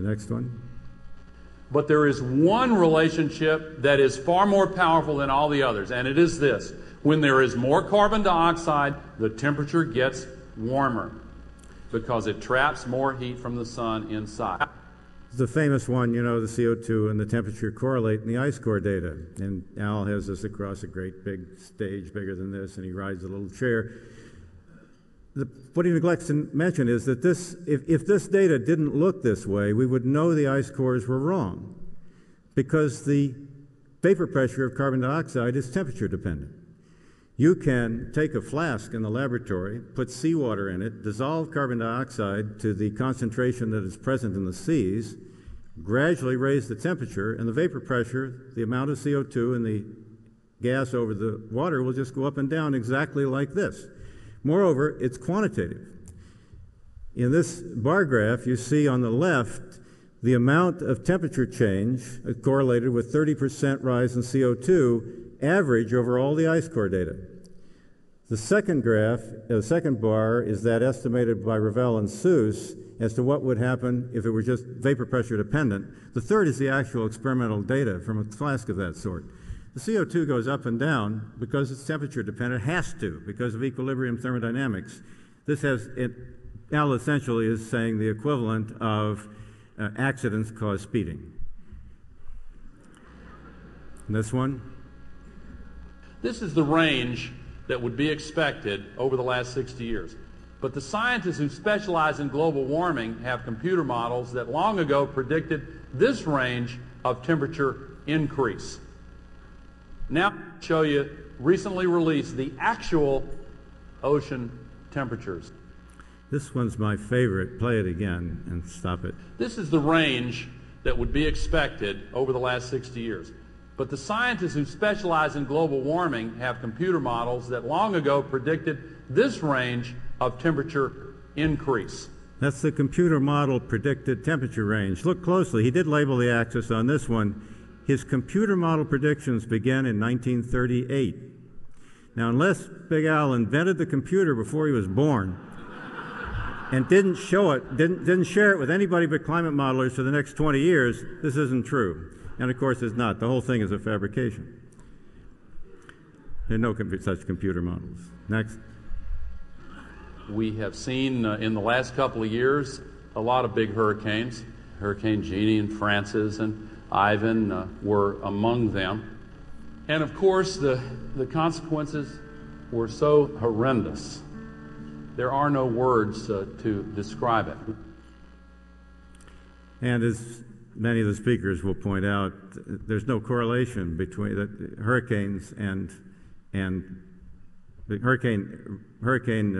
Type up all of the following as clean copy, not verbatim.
The next one. But there is one relationship that is far more powerful than all the others, and it is this. When there is more carbon dioxide, the temperature gets warmer because it traps more heat from the sun inside. The famous one, you know, the CO2 and the temperature correlate in the ice core data. And Al has this across a great big stage, bigger than this, and he rides a little chair. What he neglects to mention is that if this data didn't look this way, we would know the ice cores were wrong, because the vapor pressure of carbon dioxide is temperature dependent. You can take a flask in the laboratory, put seawater in it, dissolve carbon dioxide to the concentration that is present in the seas, gradually raise the temperature, and the vapor pressure, the amount of CO2 and the gas over the water, will just go up and down exactly like this. Moreover, it's quantitative. In this bar graph, you see on the left the amount of temperature change correlated with 30% rise in CO2 average over all the ice core data. The second graph, the second bar, is that estimated by Ravel and Seuss as to what would happen if it were just vapor pressure dependent. The third is the actual experimental data from a flask of that sort. The CO2 goes up and down because it's temperature dependent. It has to, because of equilibrium thermodynamics. Al essentially is saying the equivalent of accidents cause speeding. And this one? This is the range that would be expected over the last 60 years. But the scientists who specialize in global warming have computer models that long ago predicted this range of temperature increase. Now I'll show you recently released the actual ocean temperatures. This one's my favorite. Play it again and stop it. This is the range that would be expected over the last 60 years. But the scientists who specialize in global warming have computer models that long ago predicted this range of temperature increase. That's the computer model predicted temperature range. Look closely. He did label the axis on this one. His computer model predictions began in 1938. Now, unless Big Al invented the computer before he was born and didn't share it with anybody but climate modelers for the next 20 years, this isn't true. And of course it's not. The whole thing is a fabrication. There are no such computer models. Next. We have seen in the last couple of years a lot of big hurricanes. Hurricane Jeannie and Francis and Ivan were among them. And of course the consequences were so horrendous. There are no words to describe it. And as many of the speakers will point out, there's no correlation between the hurricanes and the hurricane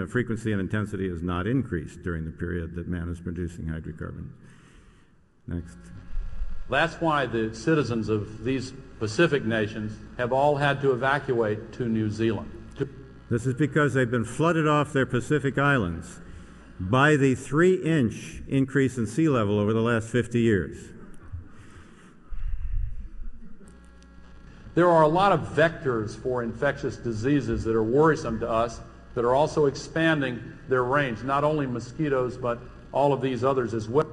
frequency and intensity has not increased during the period that man is producing hydrocarbons. Next. That's why the citizens of these Pacific nations have all had to evacuate to New Zealand. This is because they've been flooded off their Pacific islands by the 3-inch increase in sea level over the last 50 years. There are a lot of vectors for infectious diseases that are worrisome to us that are also expanding their range, not only mosquitoes, but all of these others as well.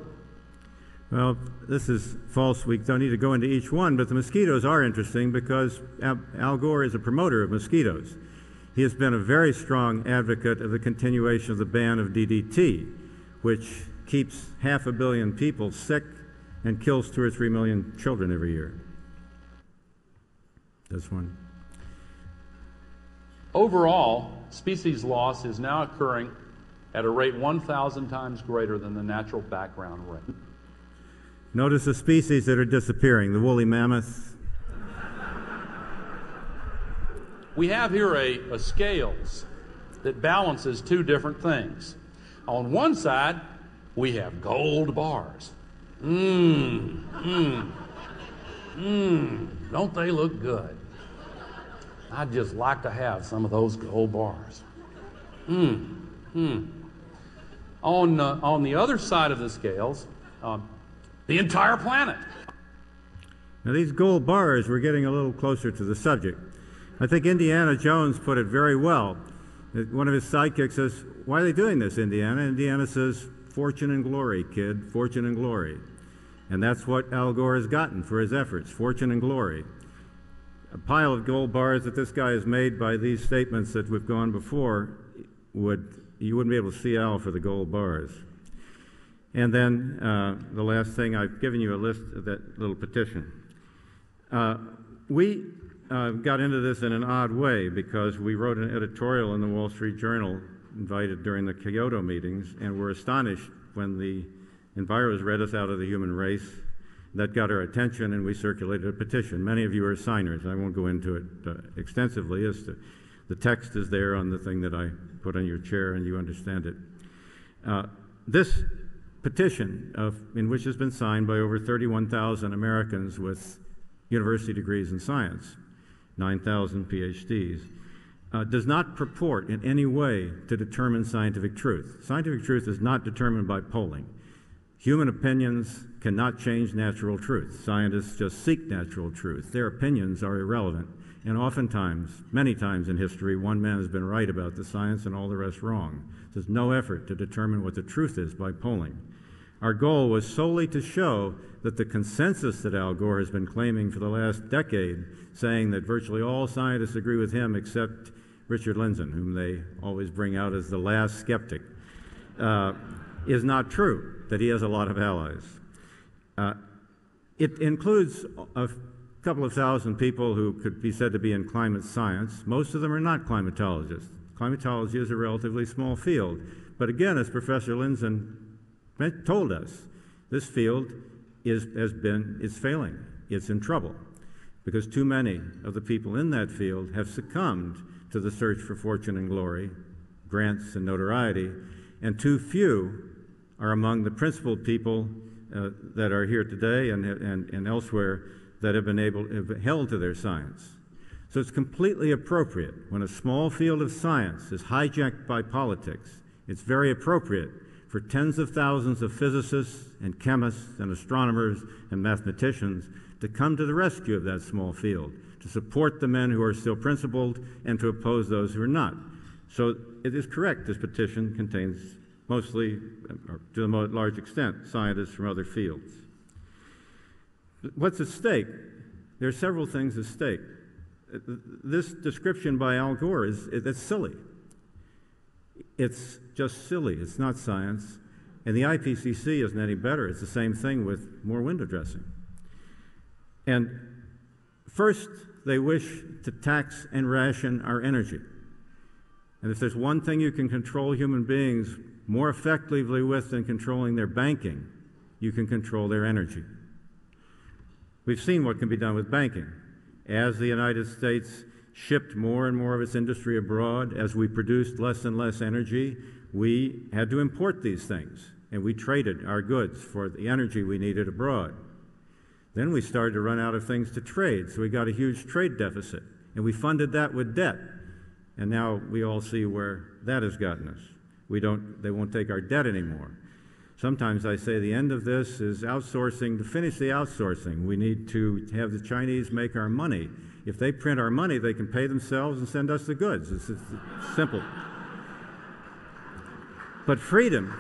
Well, this is false. We don't need to go into each one, but the mosquitoes are interesting because Al Gore is a promoter of mosquitoes. He has been a very strong advocate of the continuation of the ban of DDT, which keeps 500 million people sick and kills 2 or 3 million children every year. This one. Overall, species loss is now occurring at a rate 1,000 times greater than the natural background rate. Notice the species that are disappearing, the woolly mammoth. We have here a scales that balances two different things. On one side, we have gold bars. Don't they look good? I'd just like to have some of those gold bars. On the other side of the scales, the entire planet. Now these gold bars, we're getting a little closer to the subject. I think Indiana Jones put it very well. One of his sidekicks says, "Why are they doing this, Indiana?" Indiana says, "Fortune and glory, kid, fortune and glory." And that's what Al Gore has gotten for his efforts, fortune and glory. A pile of gold bars that this guy has made by these statements that we've gone before, you wouldn't be able to see Al for the gold bars. And then the last thing, I've given you a list of that little petition. We got into this in an odd way because we wrote an editorial in the Wall Street Journal invited during the Kyoto meetings, and were astonished when the enviros read us out of the human race. That got our attention, and we circulated a petition. Many of you are signers. I won't go into it extensively. As to, the text is there on the thing that I put on your chair, and you understand it. This petition, in which has been signed by over 31,000 Americans with university degrees in science, 9,000 PhDs, does not purport in any way to determine scientific truth. Scientific truth is not determined by polling. Human opinions cannot change natural truth. Scientists just seek natural truth. Their opinions are irrelevant. And oftentimes, many times in history, one man has been right about the science and all the rest wrong. There's no effort to determine what the truth is by polling. Our goal was solely to show that the consensus that Al Gore has been claiming for the last decade, saying that virtually all scientists agree with him except Richard Lindzen, whom they always bring out as the last skeptic, is not true, that he has a lot of allies. It includes a couple of thousand people who could be said to be in climate science. Most of them are not climatologists. Climatology is a relatively small field. But again, as Professor Lindzen told us, this field is failing. It's in trouble because too many of the people in that field have succumbed to the search for fortune and glory, grants and notoriety, and too few are among the principled people that are here today and elsewhere that have been held to their science. So it's completely appropriate when a small field of science is hijacked by politics. It's very appropriate for tens of thousands of physicists and chemists and astronomers and mathematicians to come to the rescue of that small field, to support the men who are still principled and to oppose those who are not. So it is correct, this petition contains mostly, or to a large extent, scientists from other fields. What's at stake? There are several things at stake. This description by Al Gore it's silly. It's just silly. It's not science. And the IPCC isn't any better. It's the same thing with more window dressing. And first, they wish to tax and ration our energy. And if there's one thing you can control human beings more effectively with than controlling their banking, you can control their energy. We've seen what can be done with banking. As the United States shipped more and more of its industry abroad, as we produced less and less energy, we had to import these things, and we traded our goods for the energy we needed abroad. Then we started to run out of things to trade, so we got a huge trade deficit, and we funded that with debt. And now we all see where that has gotten us. They won't take our debt anymore. Sometimes I say the end of this is outsourcing. To finish the outsourcing, we need to have the Chinese make our money. If they print our money, they can pay themselves and send us the goods. It's simple. But freedom